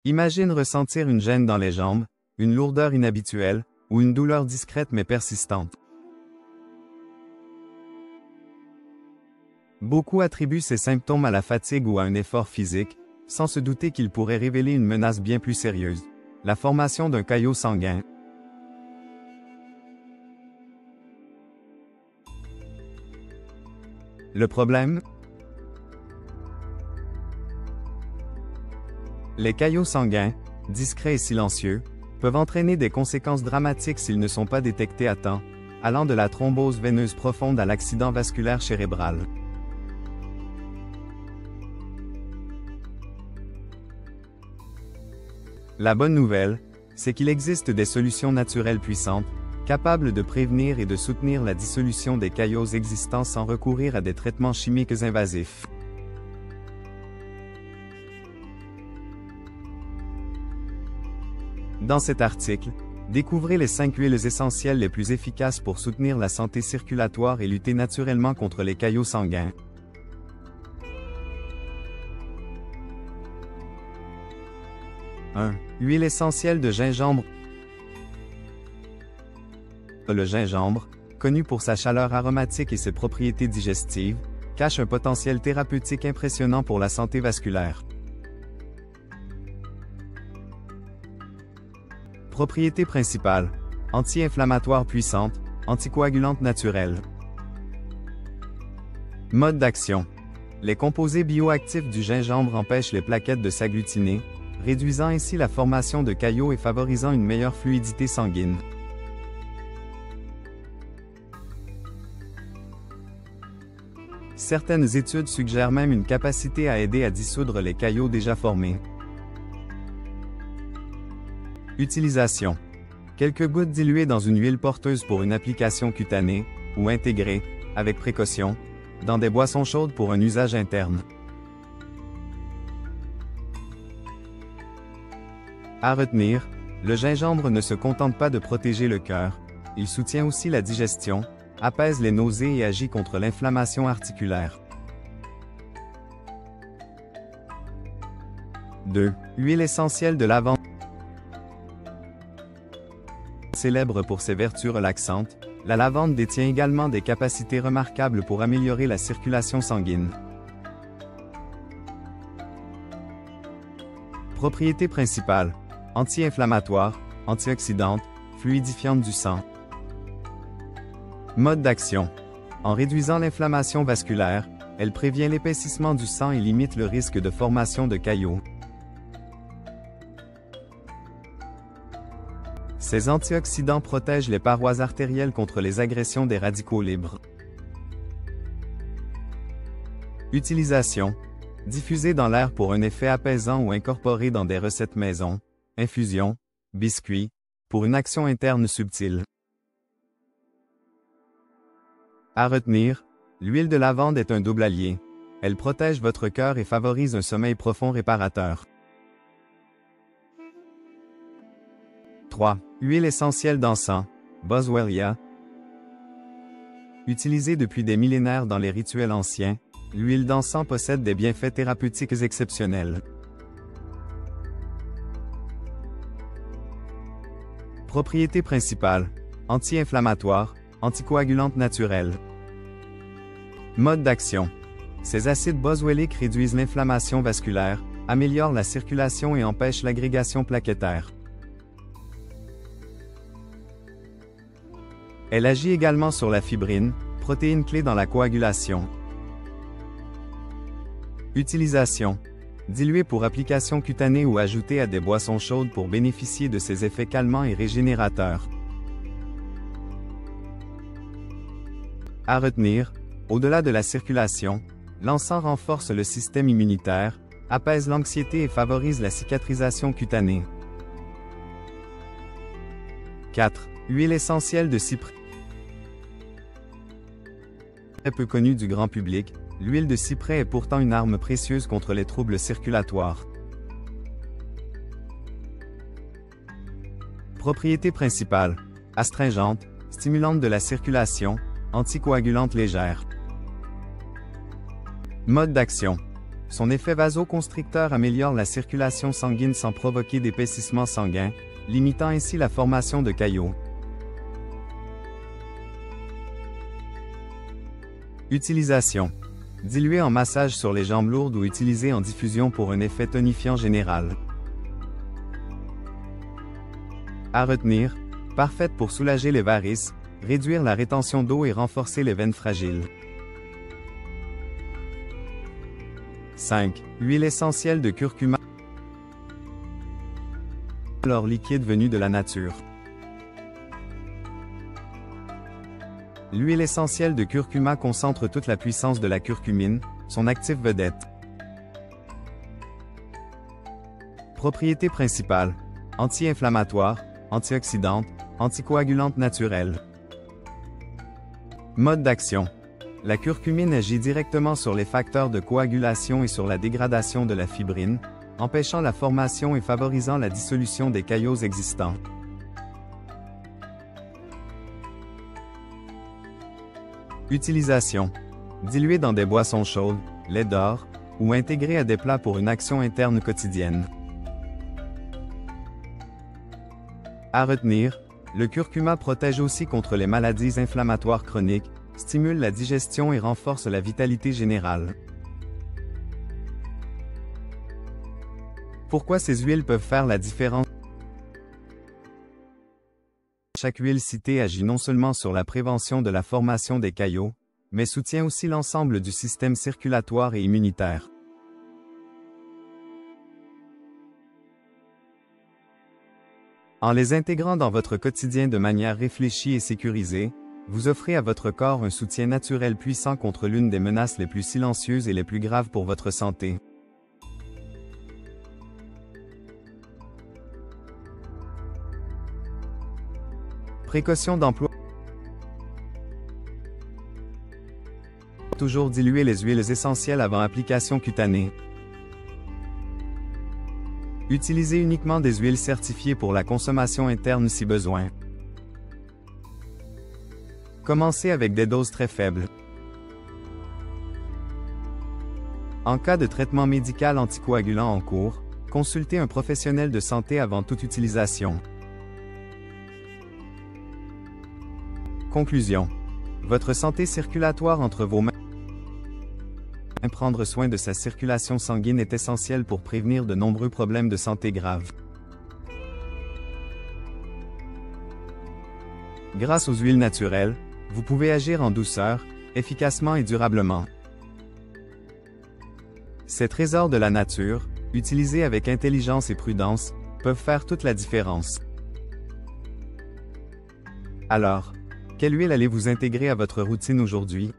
Imagine ressentir une gêne dans les jambes, une lourdeur inhabituelle, ou une douleur discrète mais persistante. Beaucoup attribuent ces symptômes à la fatigue ou à un effort physique, sans se douter qu'ils pourraient révéler une menace bien plus sérieuse, la formation d'un caillot sanguin. Le problème? Les caillots sanguins, discrets et silencieux, peuvent entraîner des conséquences dramatiques s'ils ne sont pas détectés à temps, allant de la thrombose veineuse profonde à l'accident vasculaire cérébral. La bonne nouvelle, c'est qu'il existe des solutions naturelles puissantes, capables de prévenir et de soutenir la dissolution des caillots existants sans recourir à des traitements chimiques invasifs. Dans cet article, découvrez les 5 huiles essentielles les plus efficaces pour soutenir la santé circulatoire et lutter naturellement contre les caillots sanguins. Huile essentielle de gingembre. Le gingembre, connu pour sa chaleur aromatique et ses propriétés digestives, cache un potentiel thérapeutique impressionnant pour la santé vasculaire. Propriétés principales: anti-inflammatoire puissante, anticoagulante naturelle. Mode d'action: les composés bioactifs du gingembre empêchent les plaquettes de s'agglutiner, réduisant ainsi la formation de caillots et favorisant une meilleure fluidité sanguine. Certaines études suggèrent même une capacité à aider à dissoudre les caillots déjà formés. Utilisation: quelques gouttes diluées dans une huile porteuse pour une application cutanée, ou intégrées, avec précaution, dans des boissons chaudes pour un usage interne. À retenir, le gingembre ne se contente pas de protéger le cœur, il soutient aussi la digestion, apaise les nausées et agit contre l'inflammation articulaire. 2. Huile essentielle de lavande. Célèbre pour ses vertus relaxantes, la lavande détient également des capacités remarquables pour améliorer la circulation sanguine. Propriétés principales: anti-inflammatoire, antioxydante, fluidifiante du sang. Mode d'action: en réduisant l'inflammation vasculaire, elle prévient l'épaississement du sang et limite le risque de formation de caillots. Ces antioxydants protègent les parois artérielles contre les agressions des radicaux libres. Utilisation: diffusée dans l'air pour un effet apaisant ou incorporée dans des recettes maison, infusions, biscuits, pour une action interne subtile. À retenir, l'huile de lavande est un double allié. Elle protège votre cœur et favorise un sommeil profond réparateur. 3. Huile essentielle d'encens, Boswellia. Utilisée depuis des millénaires dans les rituels anciens, l'huile d'encens possède des bienfaits thérapeutiques exceptionnels. Propriétés principales: anti-inflammatoire, anticoagulante naturelle. Mode d'action: ces acides boswelliques réduisent l'inflammation vasculaire, améliorent la circulation et empêchent l'agrégation plaquettaire. Elle agit également sur la fibrine, protéine clé dans la coagulation. Utilisation: diluée pour application cutanée ou ajoutée à des boissons chaudes pour bénéficier de ses effets calmants et régénérateurs. À retenir, au-delà de la circulation, l'encens renforce le système immunitaire, apaise l'anxiété et favorise la cicatrisation cutanée. 4. Huile essentielle de cyprès. Très peu connue du grand public, l'huile de cyprès est pourtant une arme précieuse contre les troubles circulatoires. Propriétés principales: astringente, stimulante de la circulation, anticoagulante légère. Mode d'action: Son effet vasoconstricteur améliore la circulation sanguine sans provoquer d'épaississement sanguin, limitant ainsi la formation de caillots. Utilisation. Dilué en massage sur les jambes lourdes ou utilisé en diffusion pour un effet tonifiant général. À retenir, parfaite pour soulager les varices, réduire la rétention d'eau et renforcer les veines fragiles. 5. Huile essentielle de curcuma. L'or liquide venu de la nature. L'huile essentielle de curcuma concentre toute la puissance de la curcumine, son actif vedette. Propriétés principales. Anti-inflammatoire, antioxydante, anticoagulante naturelle. Mode d'action. La curcumine agit directement sur les facteurs de coagulation et sur la dégradation de la fibrine, empêchant la formation et favorisant la dissolution des caillots existants. Utilisation. Dilué dans des boissons chaudes, lait d'or, ou intégré à des plats pour une action interne quotidienne. À retenir, le curcuma protège aussi contre les maladies inflammatoires chroniques, stimule la digestion et renforce la vitalité générale. Pourquoi ces huiles peuvent faire la différence? Chaque huile citée agit non seulement sur la prévention de la formation des caillots, mais soutient aussi l'ensemble du système circulatoire et immunitaire. En les intégrant dans votre quotidien de manière réfléchie et sécurisée, vous offrez à votre corps un soutien naturel puissant contre l'une des menaces les plus silencieuses et les plus graves pour votre santé. Précaution d'emploi. Toujours diluer les huiles essentielles avant application cutanée. Utilisez uniquement des huiles certifiées pour la consommation interne si besoin. Commencez avec des doses très faibles. En cas de traitement médical anticoagulant en cours, consultez un professionnel de santé avant toute utilisation. Conclusion. Votre santé circulatoire entre vos mains. Prendre soin de sa circulation sanguine est essentiel pour prévenir de nombreux problèmes de santé graves. Grâce aux huiles naturelles, vous pouvez agir en douceur, efficacement et durablement. Ces trésors de la nature, utilisés avec intelligence et prudence, peuvent faire toute la différence. Alors, quelle huile allez-vous intégrer à votre routine aujourd'hui?